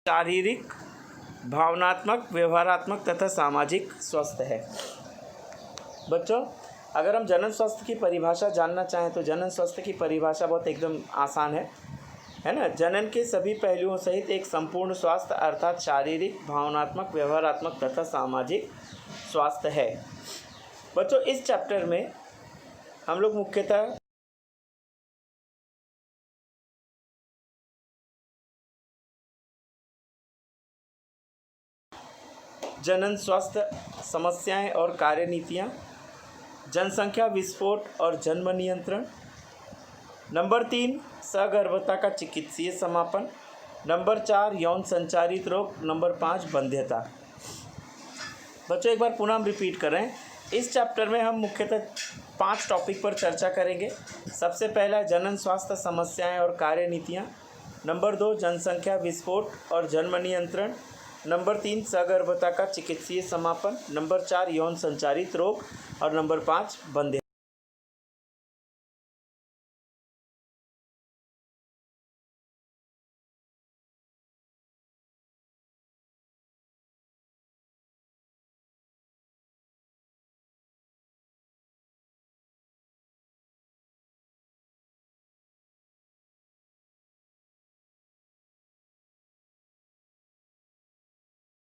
शारीरिक, भावनात्मक, व्यवहारात्मक तथा सामाजिक स्वास्थ्य है। बच्चों, अगर हम जनन स्वास्थ्य की परिभाषा जानना चाहें तो जनन स्वास्थ्य की परिभाषा बहुत एकदम आसान है ना। जनन के सभी पहलुओं सहित एक संपूर्ण स्वास्थ्य अर्थात शारीरिक, भावनात्मक, व्यवहारात्मक तथा सामाजिक स्वास्थ्य है। बच्चों, इस चैप्टर में हम लोग मुख्यतः जनन स्वास्थ्य समस्याएं और कार्यनीतियां, जनसंख्या विस्फोट और जन्म नियंत्रण, नंबर 3 सगर्भता का चिकित्सीय समापन, नंबर 4 यौन संचारित रोग, नंबर 5 बंध्यता। बच्चों, एक बार पुनः हम रिपीट करें। इस चैप्टर में हम मुख्यतः 5 टॉपिक पर चर्चा करेंगे। सबसे पहला जनन स्वास्थ्य समस्याएं और कार्यनीतियां, नंबर 2 जनसंख्या विस्फोट और जन्म नियंत्रण, नंबर 3 सगर्भता का चिकित्सीय समापन, नंबर 4 यौन संचारित रोग और नंबर 5 बंध्यता।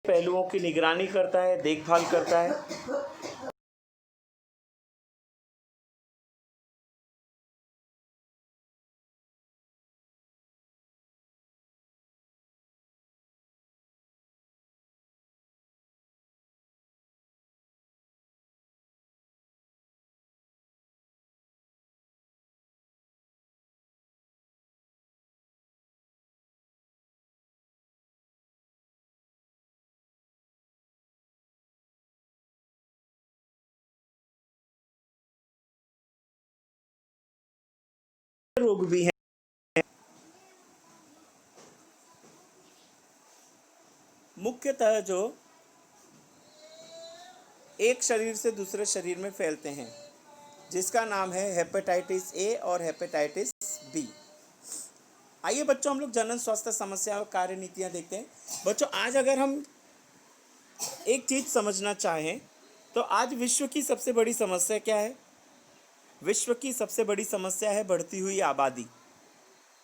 पहलुओं की निगरानी करता है, देखभाल करता है। रोग भी हैं। मुख्यतः जो एक शरीर से दूसरे शरीर में फैलते हैं, जिसका नाम है हेपेटाइटिस ए और हेपेटाइटिस बी। आइए बच्चों, हम लोग जनन स्वास्थ्य समस्या और कार्यनीतियां देखते हैं। बच्चों, आज अगर हम एक चीज़ समझना चाहें तो आज विश्व की सबसे बड़ी समस्या क्या है? विश्व की सबसे बड़ी समस्या है बढ़ती हुई आबादी।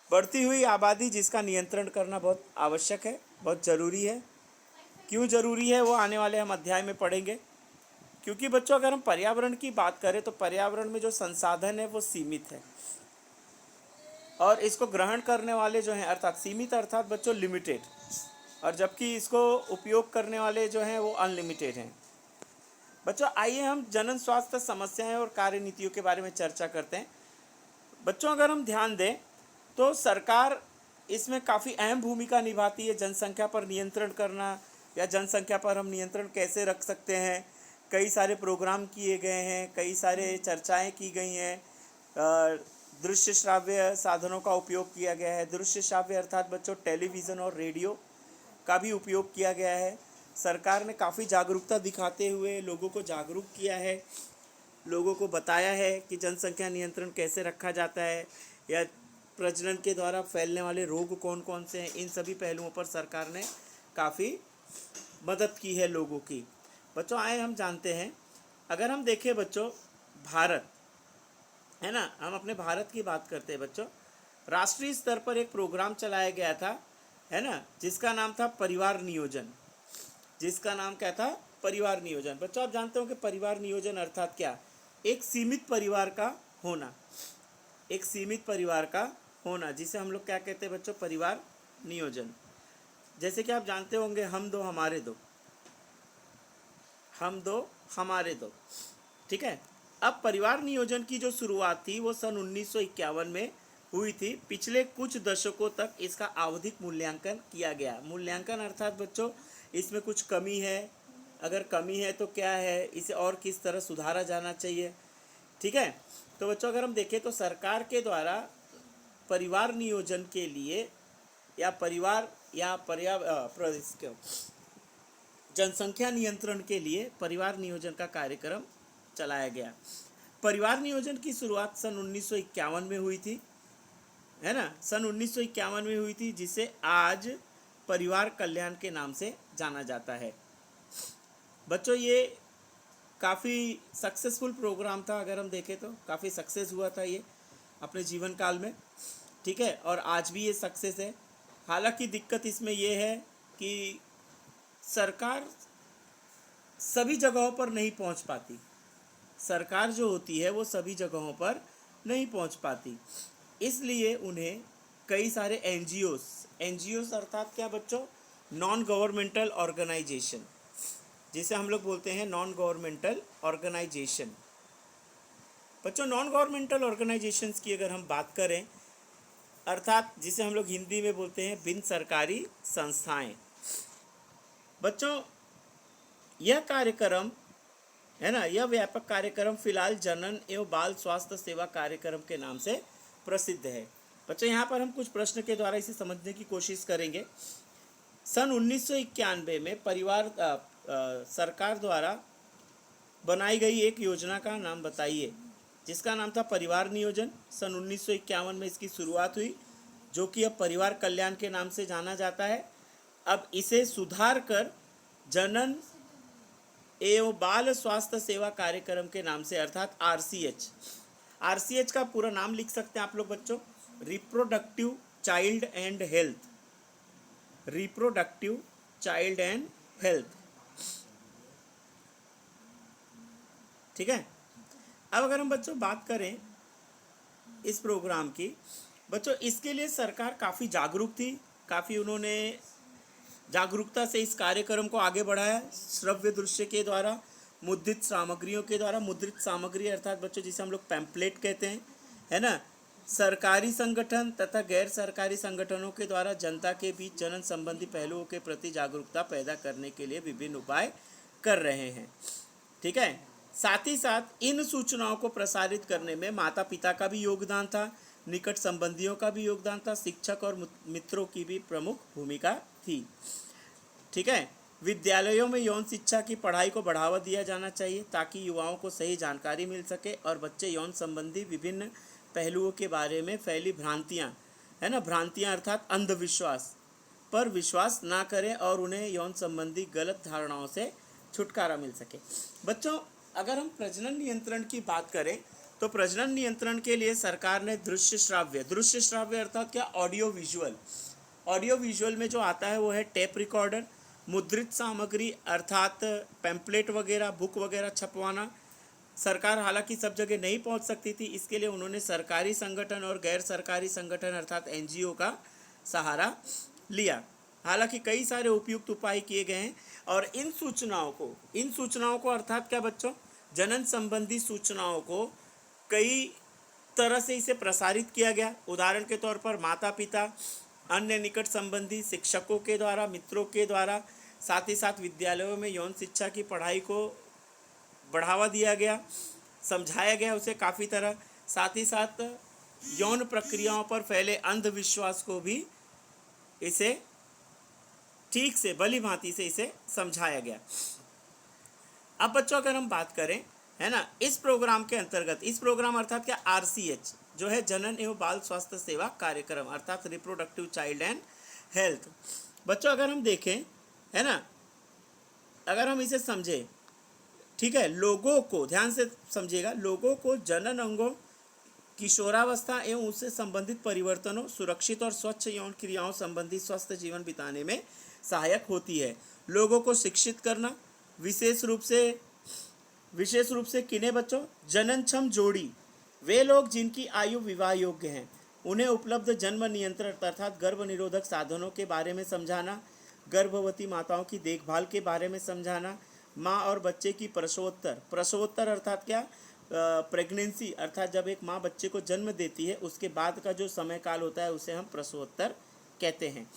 बढ़ती हुई आबादी जिसका नियंत्रण करना बहुत आवश्यक है, बहुत ज़रूरी है। क्यों ज़रूरी है वो आने वाले हम अध्याय में पढ़ेंगे। क्योंकि बच्चों, अगर हम पर्यावरण की बात करें तो पर्यावरण में जो संसाधन है वो सीमित है, और इसको ग्रहण करने वाले जो हैं अर्थात सीमित अर्थात बच्चों लिमिटेड, और जबकि इसको उपयोग करने वाले जो हैं वो अनलिमिटेड हैं। बच्चों, आइए हम जनन स्वास्थ्य समस्याएं और कार्यनीतियों के बारे में चर्चा करते हैं। बच्चों, अगर हम ध्यान दें तो सरकार इसमें काफ़ी अहम भूमिका निभाती है। जनसंख्या पर नियंत्रण करना, या जनसंख्या पर हम नियंत्रण कैसे रख सकते हैं, कई सारे प्रोग्राम किए गए हैं, कई सारे चर्चाएं की गई हैं। दृश्य श्राव्य साधनों का उपयोग किया गया है। दृश्य श्राव्य अर्थात बच्चों टेलीविज़न और रेडियो का भी उपयोग किया गया है। सरकार ने काफ़ी जागरूकता दिखाते हुए लोगों को जागरूक किया है, लोगों को बताया है कि जनसंख्या नियंत्रण कैसे रखा जाता है, या प्रजनन के द्वारा फैलने वाले रोग कौन कौन से हैं। इन सभी पहलुओं पर सरकार ने काफ़ी मदद की है लोगों की। बच्चों, आए हम जानते हैं, अगर हम देखें बच्चों, भारत है ना, हम अपने भारत की बात करते हैं बच्चों। राष्ट्रीय स्तर पर एक प्रोग्राम चलाया गया था, है ना, जिसका नाम था परिवार नियोजन। जिसका नाम क्या था? परिवार नियोजन। बच्चों, आप जानते हो कि परिवार नियोजन अर्थात क्या? एक सीमित परिवार का होना। एक सीमित परिवार का होना जिसे हम लोग क्या कहते हैं बच्चों? परिवार नियोजन। जैसे कि आप जानते होंगे, हम दो हमारे दो, हम दो हमारे दो, ठीक है। अब परिवार नियोजन की जो शुरुआत थी वो सन 1951 में हुई थी। पिछले कुछ दशकों तक इसका आवधिक मूल्यांकन किया गया। मूल्यांकन अर्थात बच्चों इसमें कुछ कमी है, अगर कमी है तो क्या है, इसे और किस तरह सुधारा जाना चाहिए, ठीक है। तो बच्चों, अगर हम देखें तो सरकार के द्वारा परिवार नियोजन के लिए या परिवार या जनसंख्या नियंत्रण के लिए परिवार नियोजन का कार्यक्रम चलाया गया। परिवार नियोजन की शुरुआत सन 1951 में हुई थी, है ना, सन 1951 में हुई थी, जिसे आज परिवार कल्याण के नाम से जाना जाता है। बच्चों ये काफ़ी सक्सेसफुल प्रोग्राम था, अगर हम देखें तो काफ़ी सक्सेस हुआ था ये अपने जीवन काल में, ठीक है, और आज भी ये सक्सेस है। हालांकि दिक्कत इसमें ये है कि सरकार सभी जगहों पर नहीं पहुंच पाती, सरकार जो होती है वो सभी जगहों पर नहीं पहुंच पाती, इसलिए उन्हें कई सारे एनजीओस अर्थात क्या बच्चों, नॉन गवर्नमेंटल ऑर्गेनाइजेशन, जिसे हम लोग बोलते हैं नॉन गवर्नमेंटल ऑर्गेनाइजेशन। बच्चों नॉन गवर्नमेंटल ऑर्गेनाइजेशंस की अगर हम बात करें, अर्थात जिसे हम लोग हिंदी में बोलते हैं बिन सरकारी संस्थाएं। बच्चों यह कार्यक्रम है ना, यह व्यापक कार्यक्रम फिलहाल जनन एवं बाल स्वास्थ्य सेवा कार्यक्रम के नाम से प्रसिद्ध है। बच्चों यहाँ पर हम कुछ प्रश्न के द्वारा इसे समझने की कोशिश करेंगे। सन 1991 में सरकार द्वारा बनाई गई एक योजना का नाम बताइए, जिसका नाम था परिवार नियोजन। सन 1951 में इसकी शुरुआत हुई, जो कि अब परिवार कल्याण के नाम से जाना जाता है। अब इसे सुधार कर जनन एवं बाल स्वास्थ्य सेवा कार्यक्रम के नाम से अर्थात आरसीएच का पूरा नाम लिख सकते हैं आप लोग बच्चों, reproductive child and health, reproductive child and health, ठीक है। अब अगर हम बच्चों बात करें इस प्रोग्राम की, बच्चों इसके लिए सरकार काफ़ी जागरूक थी, काफ़ी उन्होंने जागरूकता से इस कार्यक्रम को आगे बढ़ाया, श्रव्य दृश्य के द्वारा, मुद्रित सामग्रियों के द्वारा। मुद्रित सामग्री अर्थात बच्चों जिसे हम लोग पैम्पलेट कहते हैं, है ना। सरकारी संगठन तथा गैर सरकारी संगठनों के द्वारा जनता के बीच जनन संबंधी पहलुओं के प्रति जागरूकता पैदा करने के लिए विभिन्न उपाय कर रहे हैं, ठीक है। साथ ही साथ इन सूचनाओं को प्रसारित करने में माता पिता का भी योगदान था, निकट संबंधियों का भी योगदान था, शिक्षक और मित्रों की भी प्रमुख भूमिका थी, ठीक है। विद्यालयों में यौन शिक्षा की पढ़ाई को बढ़ावा दिया जाना चाहिए ताकि युवाओं को सही जानकारी मिल सके और बच्चे यौन संबंधी विभिन्न पहलुओं के बारे में फैली भ्रांतियां, है ना, भ्रांतियां अर्थात अंधविश्वास पर विश्वास ना करें और उन्हें यौन संबंधी गलत धारणाओं से छुटकारा मिल सके। बच्चों अगर हम प्रजनन नियंत्रण की बात करें तो प्रजनन नियंत्रण के लिए सरकार ने दृश्य श्राव्य अर्थात क्या, ऑडियो विजुअल में जो आता है वो है टेप रिकॉर्डर, मुद्रित सामग्री अर्थात पैम्पलेट वगैरह, बुक वगैरह छपवाना। सरकार हालांकि सब जगह नहीं पहुंच सकती थी, इसके लिए उन्होंने सरकारी संगठन और गैर सरकारी संगठन अर्थात एनजीओ का सहारा लिया। हालांकि कई सारे उपयुक्त उपाय किए गए हैं और इन सूचनाओं को अर्थात क्या बच्चों, जनन संबंधी सूचनाओं को कई तरह से इसे प्रसारित किया गया। उदाहरण के तौर पर माता पिता, अन्य निकट संबंधी, शिक्षकों के द्वारा, मित्रों के द्वारा, साथ ही साथ विद्यालयों में यौन शिक्षा की पढ़ाई को बढ़ावा दिया गया, समझाया गया उसे काफ़ी तरह। साथ ही साथ यौन प्रक्रियाओं पर फैले अंधविश्वास को भी इसे ठीक से भली भांति से इसे समझाया गया। अब बच्चों अगर हम बात करें, है ना, इस प्रोग्राम के अंतर्गत, इस प्रोग्राम अर्थात क्या, आरसीएच जो है जनन एवं बाल स्वास्थ्य सेवा कार्यक्रम अर्थात रिप्रोडक्टिव चाइल्ड एंड हेल्थ। बच्चों अगर हम देखें, है ना, अगर हम इसे समझें, ठीक है, लोगों को ध्यान से समझिएगा, लोगों को जनन अंगों, किशोरावस्था एवं उससे संबंधित परिवर्तनों, सुरक्षित और स्वच्छ यौन क्रियाओं संबंधी स्वस्थ जीवन बिताने में सहायक होती है। लोगों को शिक्षित करना, विशेष रूप से किन्हें बच्चों, जननक्षम जोड़ी, वे लोग जिनकी आयु विवाह योग्य हैं, उन्हें उपलब्ध जन्म नियंत्रण अर्थात गर्भ निरोधक साधनों के बारे में समझाना, गर्भवती माताओं की देखभाल के बारे में समझाना, माँ और बच्चे की प्रसवोत्तर अर्थात क्या, प्रेगनेंसी अर्थात जब एक माँ बच्चे को जन्म देती है उसके बाद का जो समय काल होता है उसे हम प्रसवोत्तर कहते हैं,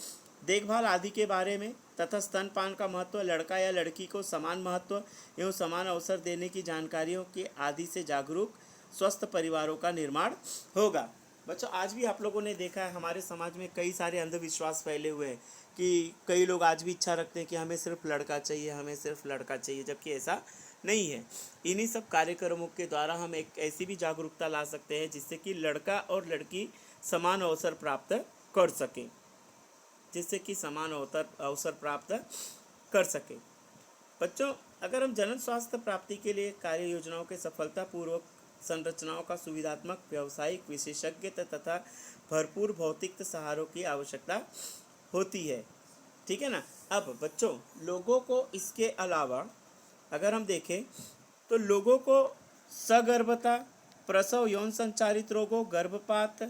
देखभाल आदि के बारे में, तथा स्तनपान का महत्व, लड़का या लड़की को समान महत्व एवं समान अवसर देने की जानकारियों के आदि से जागरूक स्वस्थ परिवारों का निर्माण होगा। बच्चों आज भी आप लोगों ने देखा है हमारे समाज में कई सारे अंधविश्वास फैले हुए हैं कि कई लोग आज भी इच्छा रखते हैं कि हमें सिर्फ लड़का चाहिए, जबकि ऐसा नहीं है। इन्हीं सब कार्यक्रमों के द्वारा हम एक ऐसी भी जागरूकता ला सकते हैं जिससे कि लड़का और लड़की समान अवसर प्राप्त कर सकें। जिससे कि समान अवसर प्राप्त कर सके। बच्चों, अगर हम जनन स्वास्थ्य प्राप्ति के लिए कार्य योजनाओं के सफलतापूर्वक संरचनाओं का सुविधात्मक व्यावसायिक विशेषज्ञता तथा भरपूर भौतिक सहारों की आवश्यकता होती है, ठीक है ना। अब बच्चों, लोगों को इसके अलावा अगर हम देखें तो लोगों को सगर्भता, प्रसव, यौन संचारित रोगों, गर्भपात,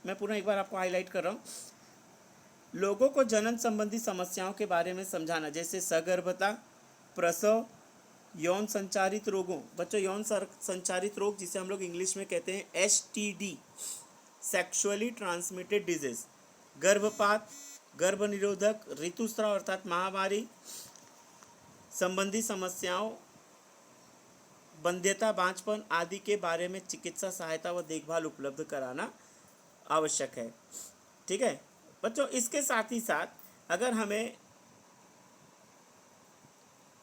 मैं पुनः एक बार आपको हाईलाइट कर रहा हूँ, लोगों को जनन संबंधी समस्याओं के बारे में समझाना, जैसे सगर्भता, प्रसव, यौन संचारित रोगों। बच्चों, यौन संचारित रोग जिसे हम लोग इंग्लिश में कहते हैं STD, सेक्सुअली ट्रांसमिटेड डिजीज, गर्भपात, गर्भ निरोधक, ऋतुस्राव अर्थात महामारी संबंधी समस्याओं, बंध्यता, बांझपन आदि के बारे में चिकित्सा सहायता व देखभाल उपलब्ध कराना आवश्यक है, ठीक है बच्चों। इसके साथ ही साथ अगर हमें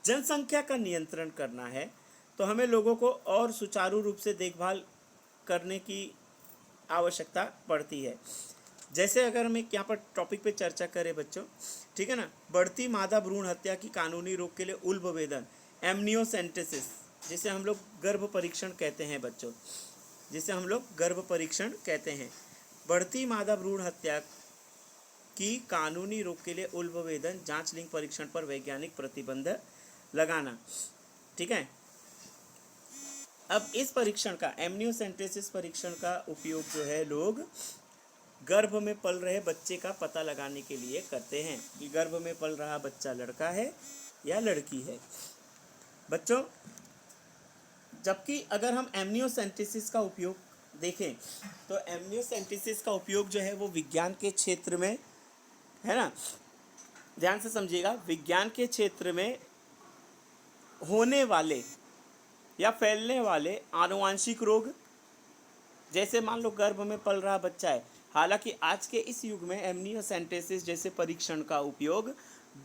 जनसंख्या का नियंत्रण करना है तो हमें लोगों को और सुचारू रूप से देखभाल करने की आवश्यकता पड़ती है। जैसे अगर हम एक यहाँ पर टॉपिक पे चर्चा करें बच्चों, ठीक है ना, बढ़ती मादा भ्रूण हत्या की कानूनी रोक के लिए उल्बवेदन, एमनियोसेंटेसिस, जिसे हम लोग गर्भ परीक्षण कहते हैं बच्चों, जिसे हम लोग गर्भ परीक्षण कहते हैं। बढ़ती मादा भ्रूण हत्या की कानूनी रोक के लिए उल्बवेदन, जांच लिंग परीक्षण पर वैज्ञानिक प्रतिबंध लगाना, ठीक है। अब इस परीक्षण का, एमनियोसेंटेसिस परीक्षण का उपयोग जो है लोग गर्भ में पल रहे बच्चे का पता लगाने के लिए करते हैं कि गर्भ में पल रहा बच्चा लड़का है या लड़की है बच्चों। जबकि अगर हम एमनियोसेंटेसिस का उपयोग देखें तो एमनियोसेंटेसिस का उपयोग जो है वो विज्ञान के क्षेत्र में है ना, ध्यान से समझिएगा, विज्ञान के क्षेत्र में होने वाले या फैलने वाले आनुवांशिक रोग, जैसे मान लो गर्भ में पल रहा बच्चा है। हालांकि आज के इस युग में एमनियोसेंटेसिस जैसे परीक्षण का उपयोग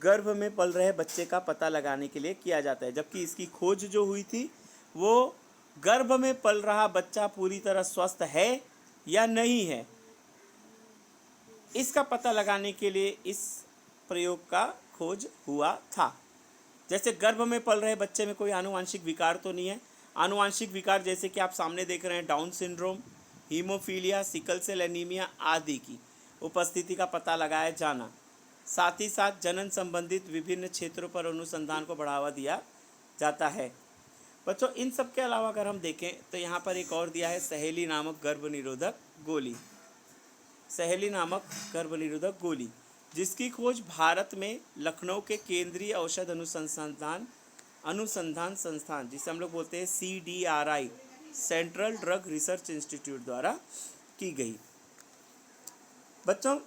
गर्भ में पल रहे बच्चे का पता लगाने के लिए किया जाता है, जबकि इसकी खोज जो हुई थी वो गर्भ में पल रहा बच्चा पूरी तरह स्वस्थ है या नहीं है, इसका पता लगाने के लिए इस प्रयोग का खोज हुआ था। जैसे गर्भ में पल रहे बच्चे में कोई आनुवांशिक विकार तो नहीं है। आनुवांशिक विकार जैसे कि आप सामने देख रहे हैं, Down syndrome, haemophilia, sickle cell anaemia आदि की उपस्थिति का पता लगाया जाना। साथ ही साथ जनन संबंधित विभिन्न क्षेत्रों पर अनुसंधान को बढ़ावा दिया जाता है बच्चों। इन सब के अलावा अगर हम देखें तो यहाँ पर एक और दिया है, सहेली नामक गर्भ निरोधक गोली, सहेली नामक गर्भ निरोधक गोली, जिसकी खोज भारत में लखनऊ के केंद्रीय औषध अनुसंधान संस्थान, जिसे हम लोग बोलते हैं CDRI, central drug research institute द्वारा की गई बच्चों।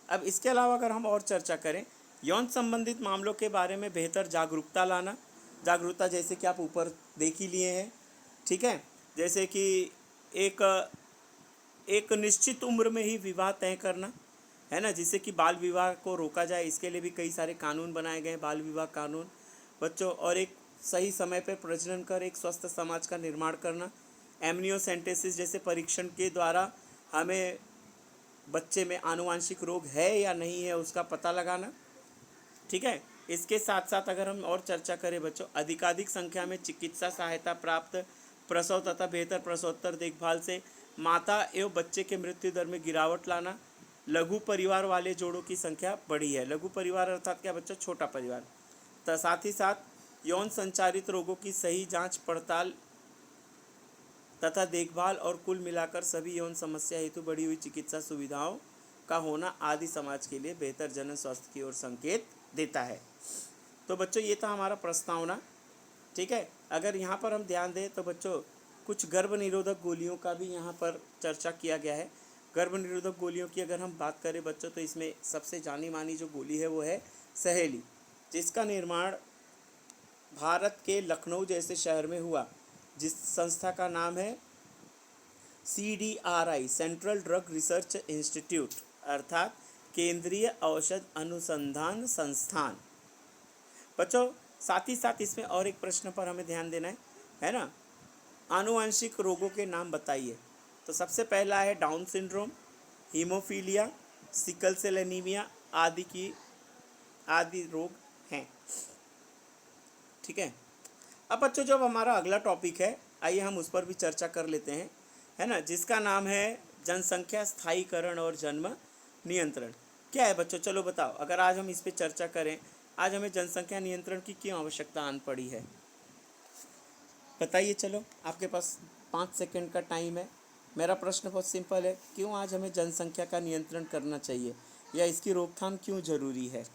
अब इसके अलावा अगर हम और चर्चा करें, यौन संबंधित मामलों के बारे में बेहतर जागरूकता लाना, जागरूकता जैसे कि आप ऊपर देख ही लिए हैं, ठीक है, जैसे कि एक निश्चित उम्र में ही विवाह तय करना है ना, जिससे कि बाल विवाह को रोका जाए। इसके लिए भी कई सारे कानून बनाए गए, बाल विवाह कानून बच्चों। और एक सही समय पर प्रजनन कर एक स्वस्थ समाज का निर्माण करना। एमनियोसेंटेसिस जैसे परीक्षण के द्वारा हमें बच्चे में आनुवांशिक रोग है या नहीं है उसका पता लगाना, ठीक है। इसके साथ साथ अगर हम और चर्चा करें बच्चों, अधिकाधिक संख्या में चिकित्सा सहायता प्राप्त, प्रसव तथा बेहतर प्रसवोत्तर देखभाल से माता एवं बच्चे के मृत्यु दर में गिरावट लाना। लघु परिवार वाले जोड़ों की संख्या बढ़ी है। लघु परिवार अर्थात क्या बच्चों, छोटा परिवार। साथ ही साथ यौन संचारित रोगों की सही जांच पड़ताल तथा देखभाल और कुल मिलाकर सभी यौन समस्या हेतु बढ़ी हुई चिकित्सा सुविधाओं का होना आदि समाज के लिए बेहतर जनन स्वास्थ्य की ओर संकेत देता है। तो बच्चों ये था हमारा प्रस्तावना, ठीक है। अगर यहाँ पर हम ध्यान दें तो बच्चों कुछ गर्भ निरोधक गोलियों का भी यहाँ पर चर्चा किया गया है। गर्भ निरोधक गोलियों की अगर हम बात करें बच्चों तो इसमें सबसे जानी मानी जो गोली है वो है सहेली, जिसका निर्माण भारत के लखनऊ जैसे शहर में हुआ, जिस संस्था का नाम है CDRI, central drug research institute, अर्थात केंद्रीय औषध अनुसंधान संस्थान बच्चों। साथ ही साथ इसमें और एक प्रश्न पर हमें ध्यान देना है ना, आनुवंशिक रोगों के नाम बताइए। तो सबसे पहला है Down syndrome, haemophilia, sickle cell anaemia आदि रोग हैं। ठीक है। अब बच्चों जब हमारा अगला टॉपिक है, आइए हम उस पर भी चर्चा कर लेते हैं, है ना, जिसका नाम है जनसंख्या स्थायीकरण और जन्म नियंत्रण। क्या है बच्चों, चलो बताओ, अगर आज हम इस पे चर्चा करें, आज हमें जनसंख्या नियंत्रण की क्यों आवश्यकता आन पड़ी है, बताइए। चलो आपके पास 5 सेकंड का टाइम है। मेरा प्रश्न बहुत सिंपल है, क्यों आज हमें जनसंख्या का नियंत्रण करना चाहिए या इसकी रोकथाम क्यों जरूरी है?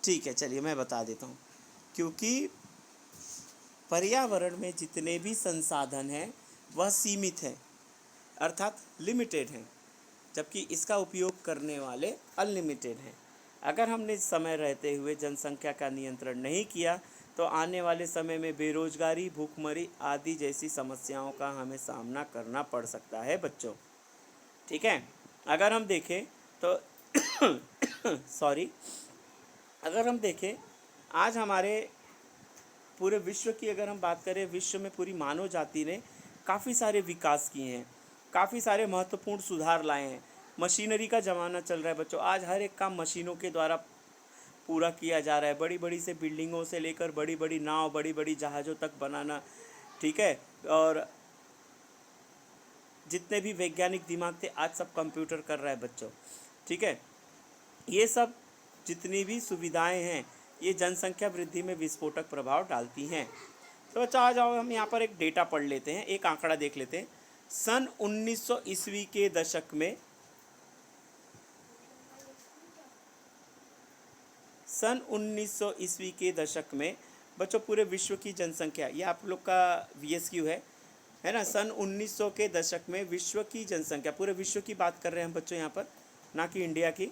ठीक है, चलिए मैं बता देता हूँ। क्योंकि पर्यावरण में जितने भी संसाधन हैं वह सीमित हैं, अर्थात लिमिटेड हैं, जबकि इसका उपयोग करने वाले अनलिमिटेड हैं। अगर हमने समय रहते हुए जनसंख्या का नियंत्रण नहीं किया तो आने वाले समय में बेरोजगारी, भूखमरी आदि जैसी समस्याओं का हमें सामना करना पड़ सकता है बच्चों। ठीक है। अगर हम देखें तो सॉरी, अगर हम देखें आज हमारे पूरे विश्व की अगर हम बात करें, विश्व में पूरी मानव जाति ने काफ़ी सारे विकास किए हैं, काफ़ी सारे महत्वपूर्ण सुधार लाए हैं। मशीनरी का ज़माना चल रहा है बच्चों, आज हर एक काम मशीनों के द्वारा पूरा किया जा रहा है। बड़ी बड़ी से बिल्डिंगों से लेकर बड़ी बड़ी नाव, बड़ी बड़ी जहाज़ों तक बनाना, ठीक है। और जितने भी वैज्ञानिक दिमाग थे आज सब कंप्यूटर कर रहा है बच्चों। ठीक है। ये सब जितनी भी सुविधाएं हैं ये जनसंख्या वृद्धि में विस्फोटक प्रभाव डालती हैं। तो बच्चा आ जाओ, हम यहाँ पर एक डेटा पढ़ लेते हैं, एक आंकड़ा देख लेते हैं। सन 1900 ईस्वी के दशक में सन 1900 ईस्वी के दशक में बच्चों पूरे विश्व की जनसंख्या, ये आप लोग का VSQ है ना। सन 1900 के दशक में विश्व की जनसंख्या, पूरे विश्व की बात कर रहे हैं हम बच्चों यहाँ पर, ना कि इंडिया की,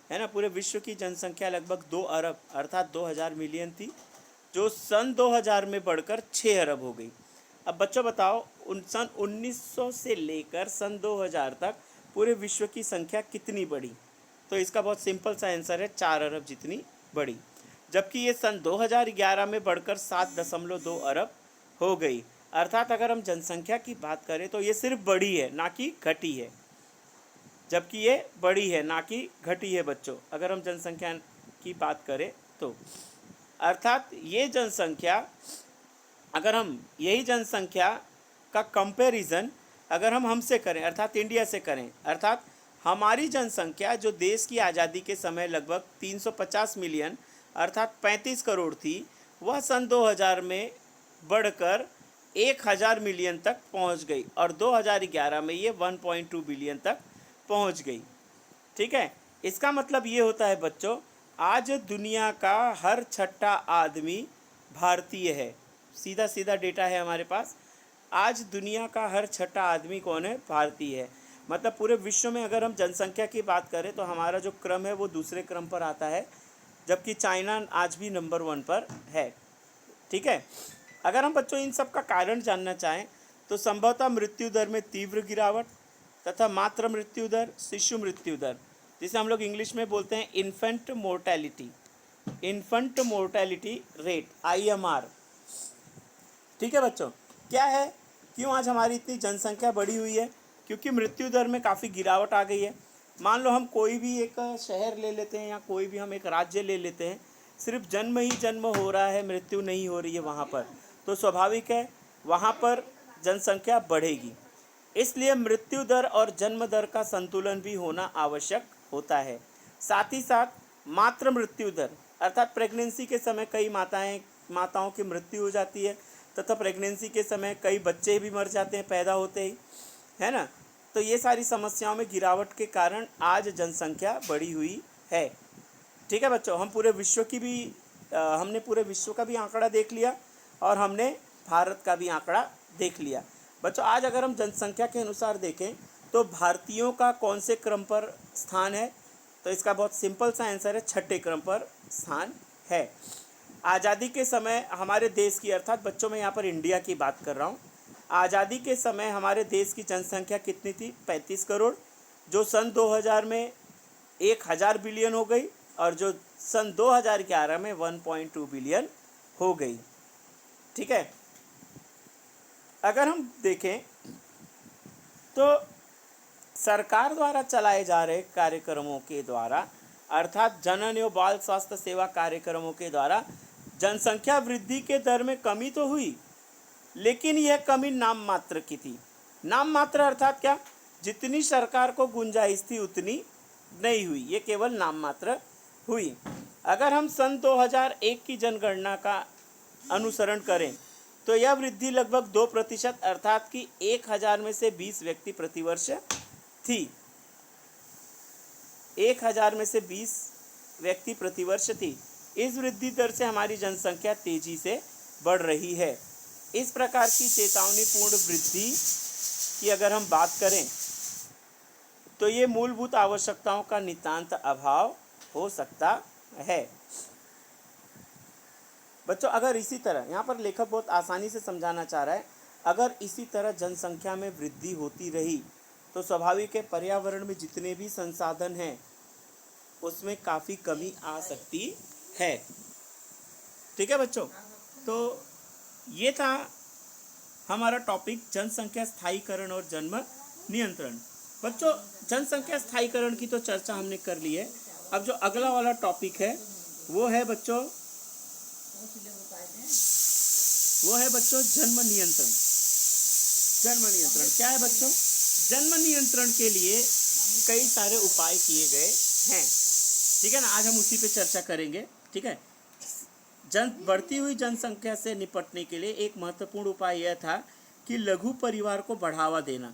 है ना। पूरे विश्व की जनसंख्या लगभग 2 अरब अर्थात 2000 मिलियन थी, जो सन 2000 में बढ़कर 6 अरब हो गई। अब बच्चों बताओ, सन 1900 से लेकर सन 2000 तक पूरे विश्व की संख्या कितनी बढ़ी? तो इसका बहुत सिंपल सा आंसर है 4 अरब जितनी बढ़ी, जबकि ये सन 2011 में बढ़कर 7.2 अरब हो गई। अर्थात अगर हम जनसंख्या की बात करें तो ये सिर्फ बढ़ी है ना कि घटी है, जबकि ये बढ़ी है ना कि घटी है बच्चों, अगर हम जनसंख्या की बात करें तो। अर्थात ये जनसंख्या, अगर हम यही जनसंख्या का कंपैरिजन अगर हम हमसे करें अर्थात इंडिया से करें, अर्थात हमारी जनसंख्या जो देश की आज़ादी के समय लगभग 350 मिलियन अर्थात 35 करोड़ थी, वह सन 2000 में बढ़कर 1000 मिलियन तक पहुंच गई और 2011 में ये 1.2 बिलियन तक पहुंच गई। ठीक है। इसका मतलब ये होता है बच्चों, आज दुनिया का हर छठा आदमी भारतीय है। सीधा सीधा डेटा है हमारे पास, आज दुनिया का हर छठा आदमी कौन है? भारतीय है। मतलब पूरे विश्व में अगर हम जनसंख्या की बात करें तो हमारा जो क्रम है वो दूसरे क्रम पर आता है, जबकि चाइना आज भी नंबर 1 पर है। ठीक है। अगर हम बच्चों इन सब का कारण जानना चाहें तो संभवतः मृत्यु दर में तीव्र गिरावट तथा मातृ मृत्यु दर, शिशु मृत्यु दर, जिसे हम लोग इंग्लिश में बोलते हैं इन्फेंट मोर्टेलिटी रेट, IMR। ठीक है बच्चों, क्या है, क्यों आज हमारी इतनी जनसंख्या बढ़ी हुई है? क्योंकि मृत्यु दर में काफ़ी गिरावट आ गई है। मान लो हम कोई भी एक शहर ले लेते हैं या कोई भी हम एक राज्य ले लेते हैं, सिर्फ जन्म ही जन्म हो रहा है, मृत्यु नहीं हो रही है वहाँ पर, तो स्वाभाविक है वहाँ पर जनसंख्या बढ़ेगी। इसलिए मृत्यु दर और जन्म दर का संतुलन भी होना आवश्यक होता है। साथ ही साथ मातृ मृत्यु दर अर्थात प्रेगनेंसी के समय कई माताओं की मृत्यु हो जाती है तथा प्रेगनेंसी के समय कई बच्चे भी मर जाते हैं पैदा होते ही, है ना। तो ये सारी समस्याओं में गिरावट के कारण आज जनसंख्या बढ़ी हुई है। ठीक है बच्चों, हम पूरे विश्व की भी हमने पूरे विश्व का भी आंकड़ा देख लिया और हमने भारत का भी आंकड़ा देख लिया। बच्चों आज अगर हम जनसंख्या के अनुसार देखें तो भारतीयों का कौन से क्रम पर स्थान है? तो इसका बहुत सिंपल सा आंसर है, छठे क्रम पर स्थान है। आज़ादी के समय हमारे देश की, अर्थात बच्चों में यहाँ पर इंडिया की बात कर रहा हूँ, आज़ादी के समय हमारे देश की जनसंख्या कितनी थी? 35 करोड़, जो सन 2000 में 1000 बिलियन हो गई और जो सन 2011 में 1.2 बिलियन हो गई। ठीक है। अगर हम देखें तो सरकार द्वारा चलाए जा रहे कार्यक्रमों के द्वारा अर्थात जनन एवं बाल स्वास्थ्य सेवा कार्यक्रमों के द्वारा जनसंख्या वृद्धि के दर में कमी तो हुई, लेकिन यह कमी नाम मात्र की थी। नाम मात्र अर्थात क्या? जितनी सरकार को गुंजाइश थी उतनी नहीं हुई, ये केवल नाम मात्र हुई। अगर हम सन 2001 की जनगणना का अनुसरण करें तो यह वृद्धि लगभग 2% अर्थात कि 1000 में से 20 व्यक्ति प्रतिवर्ष थी। 1000 में से 20 व्यक्ति प्रतिवर्ष थी। इस वृद्धि दर से हमारी जनसंख्या तेजी से बढ़ रही है। इस प्रकार की चेतावनीपूर्ण वृद्धि की अगर हम बात करें तो ये मूलभूत आवश्यकताओं का नितांत अभाव हो सकता है। बच्चों, अगर इसी तरह, यहाँ पर लेखक बहुत आसानी से समझाना चाह रहा है, अगर इसी तरह जनसंख्या में वृद्धि होती रही तो स्वाभाविक है पर्यावरण में जितने भी संसाधन हैं उसमें काफ़ी कमी आ सकती है। ठीक है बच्चों, तो ये था हमारा टॉपिक जनसंख्या स्थायीकरण और जन्म नियंत्रण। बच्चों, जनसंख्या स्थायीकरण की तो चर्चा हमने कर ली है। अब जो अगला वाला टॉपिक है वो है बच्चों जन्म नियंत्रण। जन्म नियंत्रण क्या है बच्चों? जन्म नियंत्रण के लिए कई सारे उपाय किए गए हैं। ठीक है ना, आज हम उसी पे चर्चा करेंगे। ठीक है, बढ़ती हुई जनसंख्या से निपटने के लिए एक महत्वपूर्ण उपाय यह था कि लघु परिवार को बढ़ावा देना,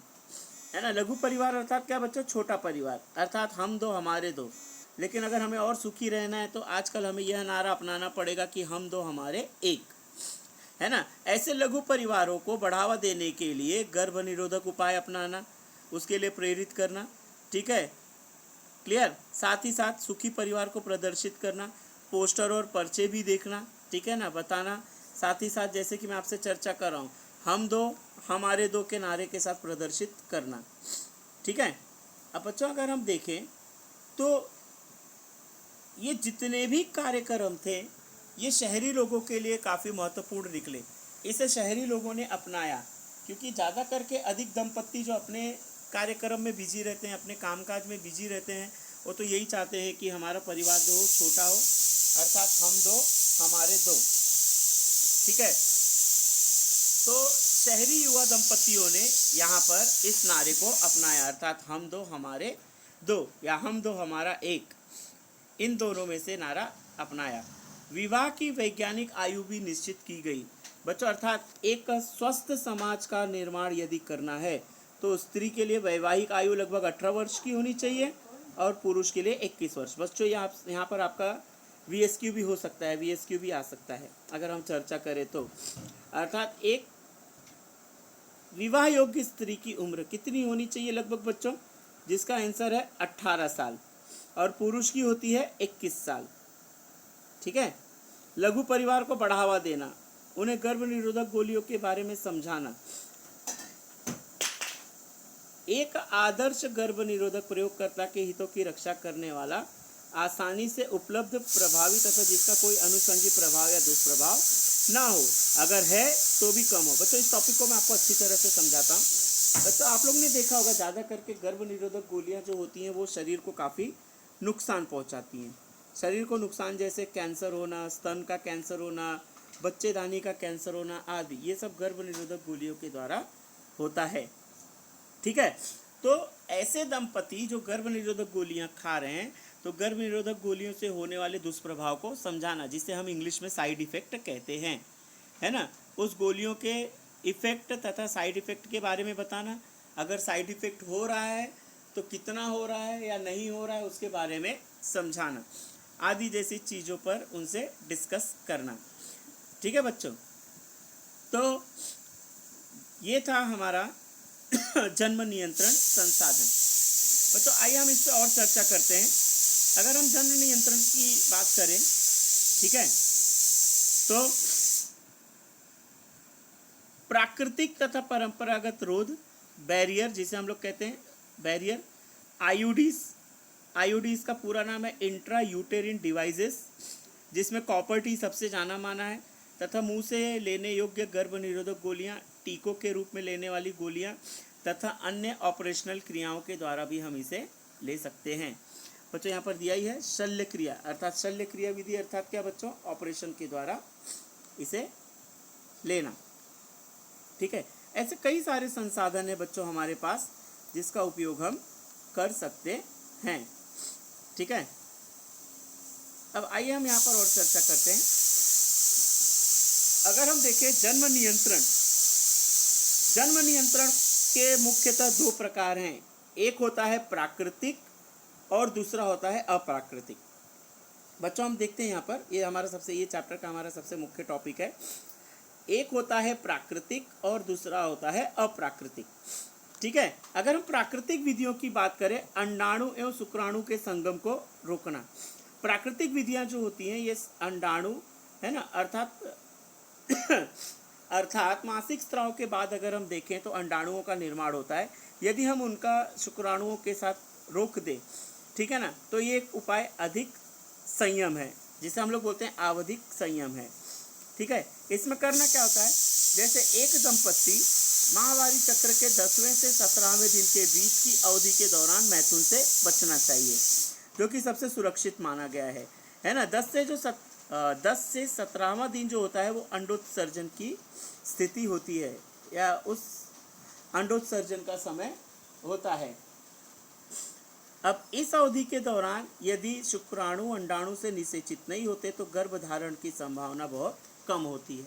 है ना। लघु परिवार अर्थात क्या बच्चों? छोटा परिवार, अर्थात हम दो हमारे दो। लेकिन अगर हमें और सुखी रहना है तो आजकल हमें यह नारा अपनाना पड़ेगा कि हम दो हमारे एक, है ना। ऐसे लघु परिवारों को बढ़ावा देने के लिए गर्भ निरोधक उपाय अपनाना, उसके लिए प्रेरित करना। ठीक है, क्लियर। साथ ही साथ सुखी परिवार को प्रदर्शित करना, पोस्टर और पर्चे भी देखना, ठीक है ना, बताना। साथ ही साथ जैसे कि मैं आपसे चर्चा कर रहा हूँ, हम दो हमारे दो के नारे के साथ प्रदर्शित करना। ठीक है। अब बच्चों, अगर हम देखें तो ये जितने भी कार्यक्रम थे ये शहरी लोगों के लिए काफ़ी महत्वपूर्ण निकले। इसे शहरी लोगों ने अपनाया क्योंकि ज़्यादा करके अधिक दंपत्ति जो अपने कार्यक्रम में बिजी रहते हैं, अपने कामकाज में बिजी रहते हैं, वो तो यही चाहते हैं कि हमारा परिवार जो हो छोटा हो, अर्थात हम दो हमारे दो। ठीक है, तो शहरी युवा दंपत्तियों ने यहाँ पर इस नारे को अपनाया, अर्थात हम दो हमारे दो या हम दो हमारा एक, इन दोनों में से नारा अपनाया। विवाह की वैज्ञानिक आयु भी निश्चित की गई बच्चों, अर्थात एक स्वस्थ समाज का निर्माण यदि करना है तो स्त्री के लिए वैवाहिक आयु लगभग 18 वर्ष की होनी चाहिए और पुरुष के लिए 21 वर्ष। बच्चों, यहाँ पर आपका VSQ भी हो सकता है, VSQ भी आ सकता है अगर हम चर्चा करें तो। अर्थात एक विवाह योग्य स्त्री की उम्र कितनी होनी चाहिए लगभग बच्चों? जिसका आंसर है 18 साल और पुरुष की होती है 21 साल। ठीक है। लघु परिवार को बढ़ावा देना, उन्हें गर्भ निरोधक गोलियों के बारे में समझाना। एक आदर्श गर्भ निरोधक प्रयोगकर्ता के हितों की रक्षा करने वाला, आसानी से उपलब्ध, प्रभावी तथा जिसका कोई अनुषंगी प्रभाव या दुष्प्रभाव ना हो, अगर है तो भी कम हो। बच्चों, इस टॉपिक को मैं आपको अच्छी तरह से समझाता हूँ। बच्चों, आप लोगों ने देखा होगा ज़्यादा करके गर्भ निरोधक गोलियाँ जो होती हैं वो शरीर को काफ़ी नुकसान पहुँचाती हैं। शरीर को नुकसान जैसे कैंसर होना, स्तन का कैंसर होना, बच्चेदानी का कैंसर होना आदि, ये सब गर्भ निरोधक गोलियों के द्वारा होता है। ठीक है, तो ऐसे दंपति जो गर्भ निरोधक गोलियां खा रहे हैं तो गर्भ निरोधक गोलियों से होने वाले दुष्प्रभाव को समझाना, जिसे हम इंग्लिश में साइड इफ़ेक्ट कहते हैं, है ना। उस गोलियों के इफ़ेक्ट तथा साइड इफ़ेक्ट के बारे में बताना। अगर साइड इफ़ेक्ट हो रहा है तो कितना हो रहा है या नहीं हो रहा है उसके बारे में समझाना आदि जैसी चीज़ों पर उनसे डिस्कस करना। ठीक है बच्चों, तो ये था हमारा जन्म नियंत्रण संसाधन। बच्चों, आइए हम इस पर और चर्चा करते हैं। अगर हम जन्म नियंत्रण की बात करें, ठीक है, तो प्राकृतिक तथा परंपरागत रोध, बैरियर जिसे हम लोग कहते हैं बैरियर, आईयूडीज का पूरा नाम है इंट्रा यूटेरिन डिवाइसेस, जिसमें कॉपर टी सबसे जाना माना है, तथा मुंह से लेने योग्य गर्भ निरोधक गोलियां, टीकों के रूप में लेने वाली गोलियां, तथा अन्य ऑपरेशनल क्रियाओं के द्वारा भी हम इसे ले सकते हैं। बच्चों यहाँ पर दिया ही है शल्य क्रिया, अर्थात शल्य क्रिया विधि अर्थात क्या बच्चों, ऑपरेशन के द्वारा इसे लेना। ठीक है, ऐसे कई सारे संसाधन है बच्चों हमारे पास जिसका उपयोग हम कर सकते हैं। ठीक है, अब आइए हम यहाँ पर और चर्चा करते हैं। अगर हम देखें जन्म नियंत्रण के मुख्यतः दो प्रकार हैं। एक होता है प्राकृतिक और दूसरा होता है अप्राकृतिक। बच्चों हम देखते हैं यहाँ पर, ये चैप्टर का हमारा सबसे मुख्य टॉपिक है। एक होता है प्राकृतिक और दूसरा होता है अप्राकृतिक। ठीक है, अगर हम प्राकृतिक विधियों की बात करें, अंडाणु एवं शुक्राणु के संगम को रोकना। प्राकृतिक विधियां जो होती हैं ये अंडाणु है ना, अर्थात मासिक स्राव के बाद अगर हम देखें तो अंडाणुओं का निर्माण होता है। यदि हम उनका शुक्राणुओं के साथ रोक दें, ठीक है ना, तो ये एक उपाय अधिक संयम है, जिसे हम लोग बोलते हैं आवधिक संयम है। ठीक है, इसमें करना क्या होता है, जैसे एक दंपत्ति माहवारी चक्र के 10वें से 17वें दिन के बीच की अवधि के दौरान मैथुन से बचना चाहिए, जो कि सबसे सुरक्षित माना गया है ना। 10 से 17वां दिन जो होता है वो अंडोत्सर्जन की स्थिति होती है या उस अंडोत्सर्जन का समय होता है। अब इस अवधि के दौरान यदि शुक्राणु अंडाणु से निषेचित नहीं होते तो गर्भधारण की संभावना बहुत कम होती है।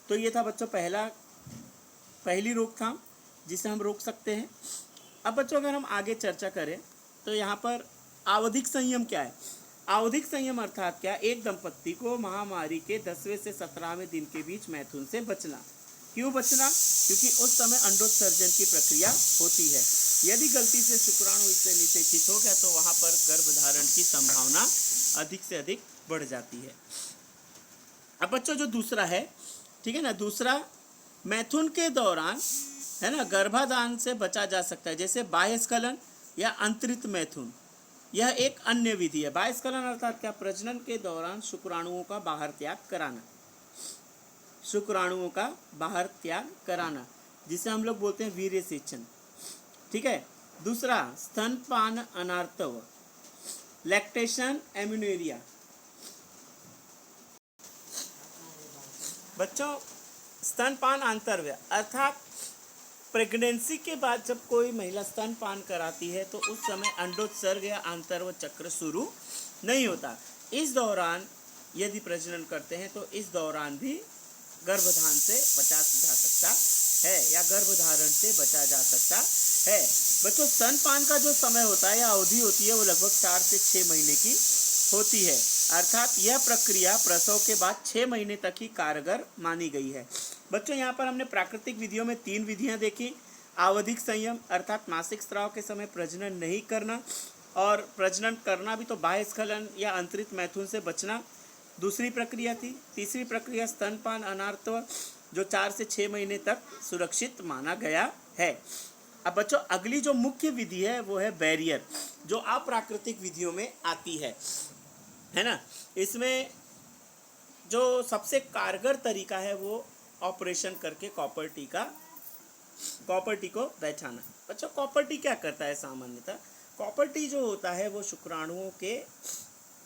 तो ये था बच्चों पहली रोकथाम जिसे हम रोक सकते हैं। अब बच्चों अगर हम आगे चर्चा करें तो यहाँ पर आवधिक संयम क्या है। आवधिक संयम अर्थात क्या, एक दंपत्ति को महामारी के 10वें से 17वें दिन के बीच मैथुन से बचना। क्यों बचना, क्योंकि उस समय अंडोत्सर्जन की प्रक्रिया होती है। यदि गलती से शुक्राणु इससे निषेचित हो गया तो वहाँ पर गर्भधारण की संभावना अधिक से अधिक बढ़ जाती है। अब बच्चों जो दूसरा है, ठीक है ना, दूसरा मैथुन के दौरान है ना गर्भाधान से बचा जा सकता है, जैसे बाह्यस्खलन या अंतरित मैथुन। यह एक अन्य विधि है। बाह्यस्खलन अर्थात क्या, प्रजनन के दौरान शुक्राणुओं का बाहर त्याग कराना, जिसे हम लोग बोलते हैं वीर्य सेचन। ठीक है, दूसरा स्तनपान अनार्तव, लैक्टेशन एम्यूनेरिया। बच्चों स्तनपान आंतरव्यय अर्थात प्रेगनेंसी के बाद जब कोई महिला स्तनपान कराती है तो उस समय अंडोत्सर्ग या आंतरव चक्र शुरू नहीं होता। इस दौरान यदि प्रजनन करते हैं तो इस दौरान भी गर्भधान से बचा जा सकता है या गर्भधारण से बचा जा सकता है। बच्चों स्तनपान का जो समय होता है या अवधि होती है वो लगभग 4 से 6 महीने की होती है, अर्थात यह प्रक्रिया प्रसव के बाद 6 महीने तक ही कारगर मानी गई है। बच्चों यहाँ पर हमने प्राकृतिक विधियों में 3 विधियाँ देखी। आवधिक संयम अर्थात मासिक स्राव के समय प्रजनन नहीं करना, और प्रजनन करना भी तो बाह्यस्खलन या अंतरित मैथुन से बचना दूसरी प्रक्रिया थी। तीसरी प्रक्रिया स्तनपान अनार्तव, जो 4 से 6 महीने तक सुरक्षित माना गया है। अब बच्चों अगली जो मुख्य विधि है वो है बैरियर, जो अप्राकृतिक विधियों में आती है ना। इसमें जो सबसे कारगर तरीका है वो ऑपरेशन करके कॉपर टी को बैठाना। बच्चों कॉपर टी क्या करता है, सामान्यतः कॉपर टी जो होता है वो शुक्राणुओं के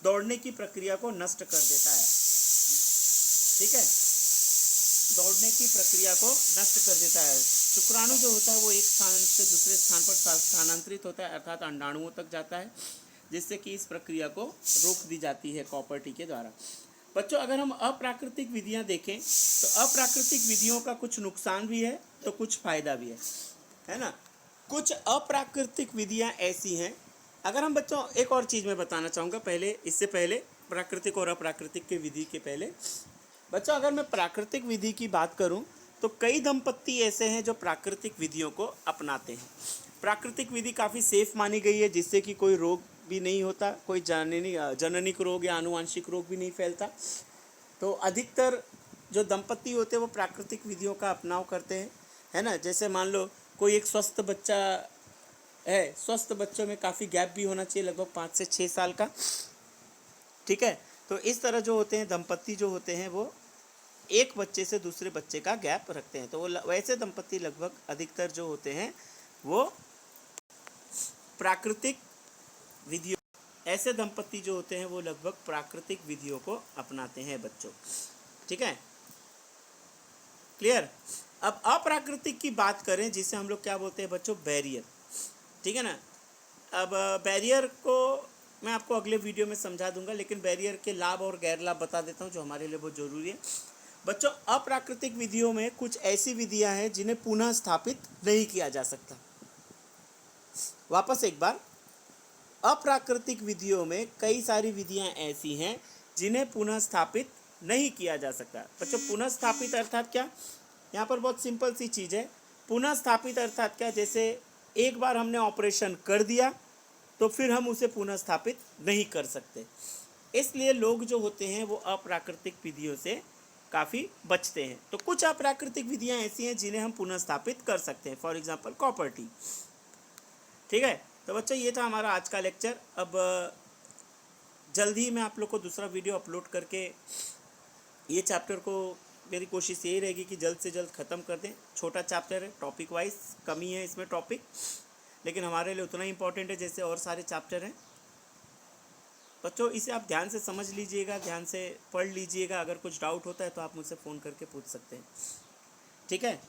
दौड़ने की प्रक्रिया को नष्ट कर देता है। ठीक है, दौड़ने की प्रक्रिया को नष्ट कर देता है। शुक्राणु जो होता है वो एक स्थान से दूसरे स्थान पर स्थानांतरित होता है, अर्थात अंडाणुओं तक जाता है, जिससे कि इस प्रक्रिया को रोक दी जाती है कॉपर टी के द्वारा। बच्चों अगर हम अप्राकृतिक विधियां देखें तो अप्राकृतिक विधियों का कुछ नुकसान भी है तो कुछ फायदा भी है ना। कुछ अप्राकृतिक विधियां ऐसी हैं, अगर हम बच्चों एक और चीज़ मैं बताना चाहूँगा इससे पहले प्राकृतिक और अप्राकृतिक के विधि के पहले। बच्चों अगर मैं प्राकृतिक विधि की बात करूँ तो कई दंपत्ति ऐसे हैं जो प्राकृतिक विधियों को अपनाते हैं। प्राकृतिक विधि काफ़ी सेफ मानी गई है, जिससे कि कोई रोग भी नहीं होता, कोई जननिक रोग या आनुवांशिक रोग भी नहीं फैलता। तो अधिकतर जो दंपत्ति होते हैं वो प्राकृतिक विधियों का अपनाव करते हैं, है ना। जैसे मान लो कोई एक स्वस्थ बच्चा है, स्वस्थ बच्चों में काफ़ी गैप भी होना चाहिए, लगभग 5 से 6 साल का। ठीक है, तो इस तरह जो होते हैं दंपत्ति जो होते हैं वो एक बच्चे से दूसरे बच्चे का गैप रखते हैं। तो वो वैसे दंपत्ति लगभग अधिकतर जो होते हैं वो प्राकृतिक विधियों, ऐसे दंपति जो होते हैं वो लगभग प्राकृतिक विधियों को अपनाते हैं बच्चों। ठीक है, क्लियर। अब अप्राकृतिक की बात करें जिसे हम लोग क्या बोलते हैं बच्चों, बैरियर। ठीक है ना। अब बैरियर को मैं आपको अगले वीडियो में समझा दूंगा, लेकिन बैरियर के लाभ और गैर लाभ बता देता हूँ जो हमारे लिए बहुत ज़रूरी है बच्चों। अप्राकृतिक विधियों में कुछ ऐसी विधियां हैं जिन्हें पुनः स्थापित नहीं किया जा सकता। वापस एक बार, अप्राकृतिक विधियों में कई सारी विधियां ऐसी हैं जिन्हें पुनः स्थापित नहीं किया जा सकता। बच्चों पुनः स्थापित अर्थात क्या, यहाँ पर बहुत सिंपल सी चीज़ है। पुनः स्थापित अर्थात क्या, जैसे एक बार हमने ऑपरेशन कर दिया तो फिर हम उसे पुनः स्थापित नहीं कर सकते। इसलिए लोग जो होते हैं वो अप्राकृतिक विधियों से काफ़ी बचते हैं। तो कुछ अप्राकृतिक विधियां ऐसी हैं जिन्हें हम पुनः स्थापित कर सकते हैं, फॉर एग्जांपल कॉपर टी। ठीक है, तो बच्चों ये था हमारा आज का लेक्चर। अब जल्द ही मैं आप लोग को दूसरा वीडियो अपलोड करके ये चैप्टर को, मेरी कोशिश यही रहेगी कि जल्द से जल्द ख़त्म कर दें। छोटा चैप्टर है, टॉपिक वाइज कमी है इसमें टॉपिक, लेकिन हमारे लिए उतना ही इम्पोर्टेंट है जैसे और सारे चैप्टर हैं। बच्चों इसे आप ध्यान से समझ लीजिएगा, ध्यान से पढ़ लीजिएगा। अगर कुछ डाउट होता है तो आप मुझसे फ़ोन करके पूछ सकते हैं। ठीक है,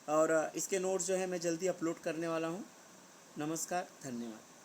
और इसके नोट्स जो है मैं जल्दी अपलोड करने वाला हूँ। नमस्कार, धन्यवाद।